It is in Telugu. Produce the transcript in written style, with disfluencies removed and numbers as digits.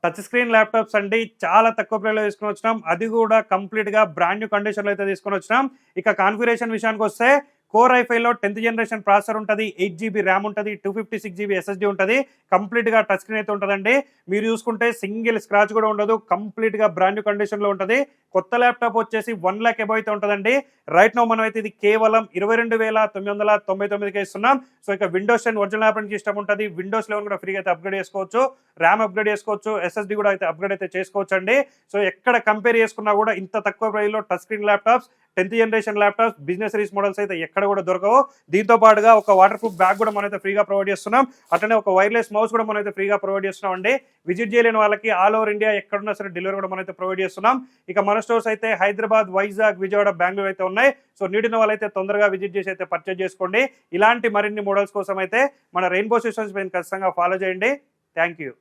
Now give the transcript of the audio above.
టచ్ స్క్రీన్ ల్యాప్టాప్స్ అండి చాలా తక్కువ ప్రైస్లో తీసుకొని వచ్చినాం. అది కూడా కంప్లీట్గా బ్రాండ్ న్యూ కండిషన్లో అయితే తీసుకొని వచ్చినాం. ఇక కాన్ఫిగరేషన్ విషయానికి వస్తే కోర్ i5లో 10th జనరేషన్ ప్రాసెసర్ ఉంటుంది, 8 GB ర్యామ్ ఉంటుంది, 256 GB SSD ఉంటుంది. కంప్లీట్గా టచ్ స్క్రీన్ అయితే ఉంటుందండి. మీరు చూసుకుంటే సింగిల్ స్క్రాచ్ కూడా ఉండదు, కంప్లీట్గా బ్రాండ్ న్యూ కండిషన్లో ఉంటుంది. కొత్త ల్యాప్టాప్ వచ్చేసి 1 lakh అబౌవ్ అయితే ఉంటుందండి. రైట్ నో మనం అయితే ఇది కేవలం 22,999కే ఇస్తున్నాం. సో ఇక విండోస్ 10 ఒరిజినల్ ల్యాప్టాప్కి ఇష్టం ఉంటుంది, విండోస్ 11 కూడా ఫ్రీగా అయితే అప్గ్రేడ్ చేసుకోవచ్చు, ర్యామ్ అప్గ్రేడ్ చేసుకోవచ్చు, SSD కూడా అయితే అప్గ్రేడ్ అయితే చేసుకోవచ్చు అండి. సో ఎక్కడ కంపేర్ చేసుకున్నా కూడా ఇంత తక్కువ ప్రైస్లో touch screen laptops, 10th generation laptops, business series models అయితే ఎక్కడ కూడా దొరకవు. దీంతో పాటుగా ఒక వాటర్ ప్రూఫ్ బ్యాగ్ కూడా మనమైతే ఫ్రీగా ప్రొవైడ్ చేస్తున్నాం. అట్లనే ఒక వైర్లెస్ మౌస్ కూడా మనమైతే ఫ్రీగా ప్రొవైడ్ చేస్తున్నాం అండి. విజిట్ చేయలేని వాళ్ళకి ఆల్ ఓవర్ ఇండియా ఎక్కడున్నా సరే డెలివరీ కూడా మనమైతే ప్రొవైడ్ చేస్తున్నాం. ఇక మన స్టోర్స్ అయితే హైదరాబాద్, వైజాగ్, విజయవాడ, బెంగళూరు అయితే ఉన్నాయి. సో నీడిన వాళ్ళైతే తొందరగా విజిట్ చేసి అయితే పర్చేజ్ చేసుకోండి. ఇలాంటి మరిన్ని మోడల్స్ కోసం అయితే మన రెయిన్బో సిస్టమ్స్ ఖచ్చితంగా ఫాలో చేయండి. Thank you.